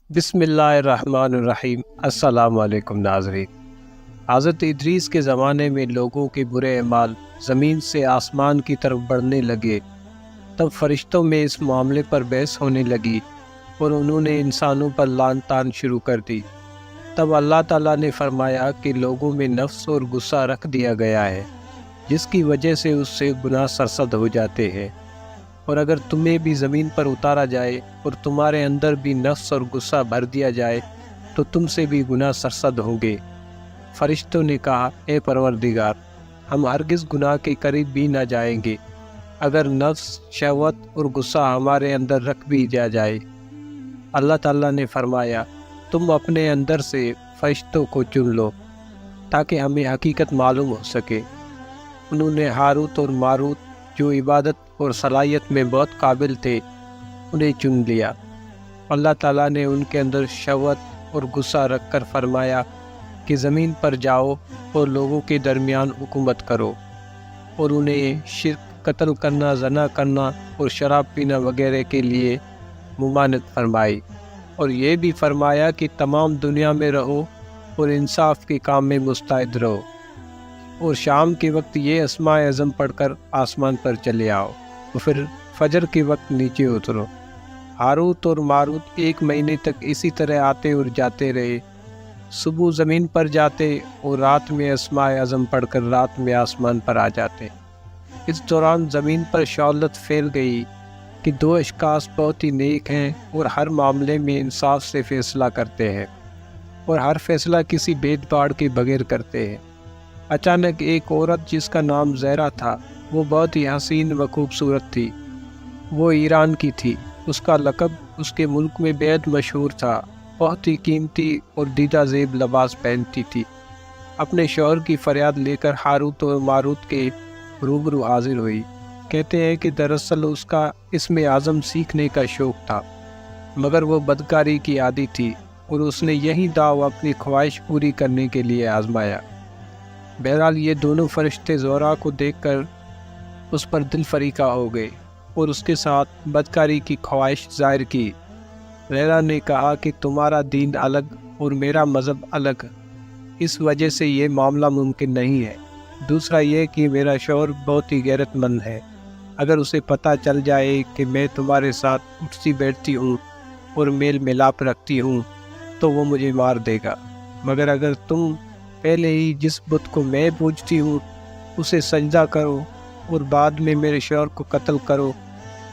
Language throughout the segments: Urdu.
بسم اللہ الرحمن الرحیم۔ السلام علیکم ناظرین۔ حضرت ادریس کے زمانے میں لوگوں کے برے اعمال زمین سے آسمان کی طرف بڑھنے لگے، تب فرشتوں میں اس معاملے پر بحث ہونے لگی اور انہوں نے انسانوں پر لعن طعن شروع کر دی۔ تب اللہ تعالیٰ نے فرمایا کہ لوگوں میں نفس اور غصہ رکھ دیا گیا ہے، جس کی وجہ سے اس سے گناہ سرزد ہو جاتے ہیں، اور اگر تمہیں بھی زمین پر اتارا جائے اور تمہارے اندر بھی نفس اور غصہ بھر دیا جائے تو تم سے بھی گناہ سرزد ہوں گے۔ فرشتوں نے کہا، اے پروردگار، ہم ہرگز گناہ کے قریب بھی نہ جائیں گے اگر نفس، شہوت اور غصہ ہمارے اندر رکھ بھی دیا جائے۔ اللہ تعالیٰ نے فرمایا، تم اپنے اندر سے فرشتوں کو چن لو تاکہ ہمیں حقیقت معلوم ہو سکے۔ انہوں نے ہاروت اور ماروت، جو عبادت اور صلاحیت میں بہت قابل تھے، انہیں چن لیا۔ اللہ تعالیٰ نے ان کے اندر شہوت اور غصہ رکھ کر فرمایا کہ زمین پر جاؤ اور لوگوں کے درمیان حکومت کرو، اور انہیں شرک، قتل کرنا، زنا کرنا اور شراب پینا وغیرہ کے لیے ممانعت فرمائی، اور یہ بھی فرمایا کہ تمام دنیا میں رہو اور انصاف کے کام میں مستعد رہو، اور شام کے وقت یہ اسماء اعظم پڑھ کر آسمان پر چلے آؤ، اور پھر فجر کے وقت نیچے اترو۔ ہاروت اور ماروت 1 مہینے تک اسی طرح آتے اور جاتے رہے، صبح زمین پر جاتے اور رات میں اسماء اعظم پڑھ کر رات میں آسمان پر آ جاتے۔ اس دوران زمین پر شہرت پھیل گئی کہ 2 اشخاص بہت ہی نیک ہیں اور ہر معاملے میں انصاف سے فیصلہ کرتے ہیں، اور ہر فیصلہ کسی بھید بھاڑ کے بغیر کرتے ہیں۔ اچانک ایک عورت جس کا نام زہرا تھا، وہ بہت ہی حسین و خوبصورت تھی۔ وہ ایران کی تھی۔ اس کا لقب اس کے ملک میں بہت مشہور تھا۔ بہت ہی قیمتی اور دیدہ زیب لباس پہنتی تھی۔ اپنے شوہر کی فریاد لے کر ہاروت اور ماروت کے روبرو حاضر ہوئی۔ کہتے ہیں کہ دراصل اس کا اسم اعظم سیکھنے کا شوق تھا، مگر وہ بدکاری کی عادی تھی اور اس نے یہی داؤ اپنی خواہش پوری کرنے کے لیے آزمایا۔ بہرحال یہ دونوں فرشتے زہرا کو دیکھ کر اس پر دل فریقہ ہو گئے اور اس کے ساتھ بدکاری کی خواہش ظاہر کی۔ زہرا نے کہا کہ تمہارا دین الگ اور میرا مذہب الگ، اس وجہ سے یہ معاملہ ممکن نہیں ہے۔ دوسرا یہ کہ میرا شوہر بہت ہی غیرت مند ہے، اگر اسے پتہ چل جائے کہ میں تمہارے ساتھ اٹھتی بیٹھتی ہوں اور میل ملاپ رکھتی ہوں تو وہ مجھے مار دے گا، مگر اگر تم پہلے ہی جس بت کو میں پوجتی ہوں اسے سجدہ کرو اور بعد میں میرے شوہر کو قتل کرو،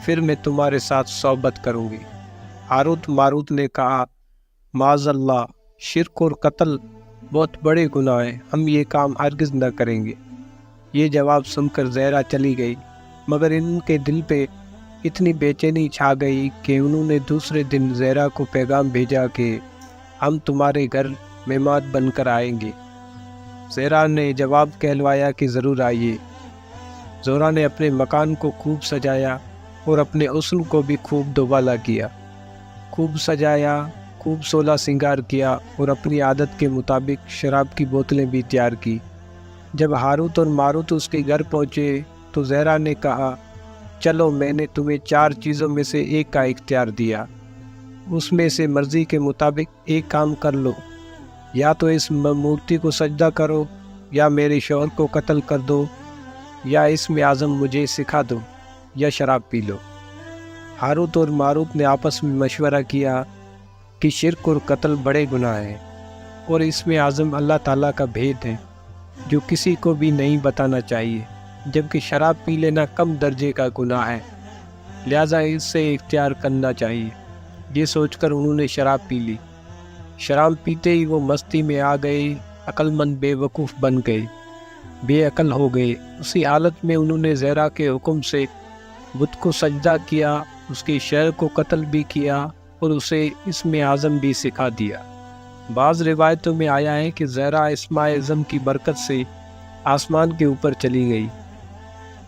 پھر میں تمہارے ساتھ صحبت کروں گی۔ ہاروت ماروت نے کہا، معاذ اللہ، شرک اور قتل بہت بڑے گناہ ہیں، ہم یہ کام ہرگز نہ کریں گے۔ یہ جواب سن کر زہرا چلی گئی، مگر ان کے دل پہ اتنی بے چینی چھا گئی کہ انہوں نے دوسرے دن زہرا کو پیغام بھیجا کہ ہم تمہارے گھر مہمان بن کر آئیں گے۔ زہرا نے جواب کہلوایا کہ ضرور آئیے۔ زہرا نے اپنے مکان کو خوب سجایا اور اپنے حسن کو بھی خوب دوبالا کیا۔ خوب سجایا، خوب سولہ سنگار کیا اور اپنی عادت کے مطابق شراب کی بوتلیں بھی تیار کی۔ جب ہاروت اور ماروت اس کے گھر پہنچے تو زہرا نے کہا، چلو میں نے تمہیں 4 چیزوں میں سے ایک کا اختیار دیا، اس میں سے مرضی کے مطابق ایک کام کر لو، یا تو اس مورتی کو سجدہ کرو، یا میرے شوہر کو قتل کر دو، یا اسم اعظم مجھے سکھا دو، یا شراب پی لو۔ ہاروت اور ماروت نے آپس میں مشورہ کیا کہ شرک اور قتل بڑے گناہ ہیں، اور اسم اعظم اللہ تعالیٰ کا بھید ہے جو کسی کو بھی نہیں بتانا چاہیے، جبکہ شراب پی لینا کم درجے کا گناہ ہے، لہٰذا اس سے اختیار کرنا چاہیے۔ یہ سوچ کر انہوں نے شراب پی لی۔ شراب پیتے ہی وہ مستی میں آ گئے، عقل مند بے وقوف بن گئے، بے عقل ہو گئے۔ اسی حالت میں انہوں نے زہرا کے حکم سے بت کو سجدہ کیا، اس کے شہر کو قتل بھی کیا اور اسے اسم اعظم بھی سکھا دیا۔ بعض روایتوں میں آیا ہے کہ زہرا اسم اعظم کی برکت سے آسمان کے اوپر چلی گئی۔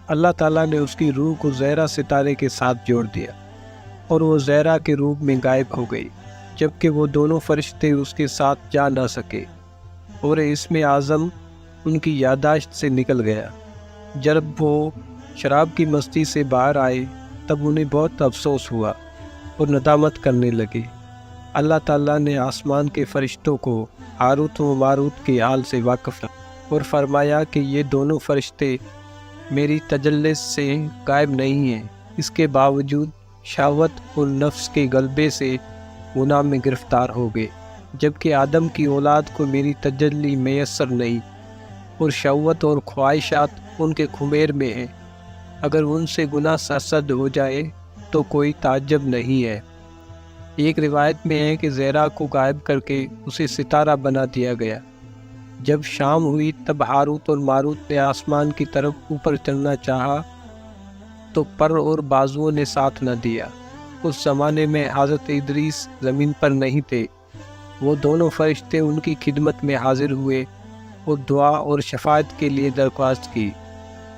اللہ تعالیٰ نے اس کی روح کو زہرا ستارے کے ساتھ جوڑ دیا اور وہ زہرا کے روپ میں غائب ہو گئی، جبکہ وہ دونوں فرشتے اس کے ساتھ جا نہ سکے اور اسم اعظم ان کی یادداشت سے نکل گیا۔ جب وہ شراب کی مستی سے باہر آئے تب انہیں بہت افسوس ہوا اور ندامت کرنے لگے۔ اللہ تعالیٰ نے آسمان کے فرشتوں کو ہاروت و ماروت کے حال سے واقف کیا اور فرمایا کہ یہ دونوں فرشتے میری تجلیس سے غائب نہیں ہیں، اس کے باوجود شہوت اور نفس کے غلبے سے گناہ میں گرفتار ہو گئے، جبکہ آدم کی اولاد کو میری تجلی میسر نہیں اور شہوت اور خواہشات ان کے خمیر میں ہیں۔ اگر ان سے گناہ سرزد ہو جائے تو کوئی تعجب نہیں ہے۔ ایک روایت میں ہے کہ زہرا کو غائب کر کے اسے ستارہ بنا دیا گیا۔ جب شام ہوئی تب ہاروت اور ماروت نے آسمان کی طرف اوپر چلنا چاہا تو پر اور بازوؤں نے ساتھ نہ دیا۔ اس زمانے میں حضرت ادریس زمین پر نہیں تھے۔ وہ دونوں فرشتے ان کی خدمت میں حاضر ہوئے اور دعا اور شفاعت کے لیے درخواست کی۔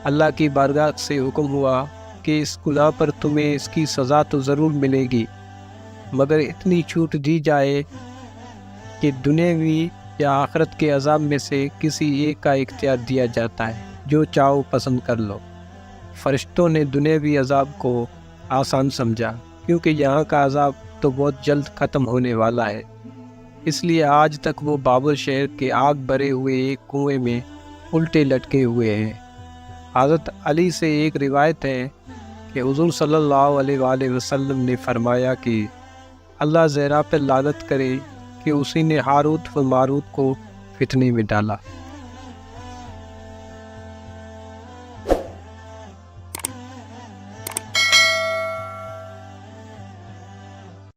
اللہ کی بارگاہ سے حکم ہوا کہ اس گناہ پر تمہیں اس کی سزا تو ضرور ملے گی، مگر اتنی چھوٹ دی جائے کہ دنیاوی یا آخرت کے عذاب میں سے کسی ایک کا اختیار دیا جاتا ہے، جو چاہو پسند کر لو۔ فرشتوں نے دنیاوی عذاب کو آسان سمجھا، کیونکہ یہاں کا عذاب تو بہت جلد ختم ہونے والا ہے، اس لیے آج تک وہ بابل شہر کے آگ بھرے ہوئے ایک کنویں میں الٹے لٹکے ہوئے ہیں۔ حضرت علی سے ایک روایت ہے کہ حضور صلی اللہ علیہ وآلہ وسلم نے فرمایا کہ اللہ زہرا پر لعنت کرے کہ اسی نے ہاروت و ماروت کو فتنے میں ڈالا۔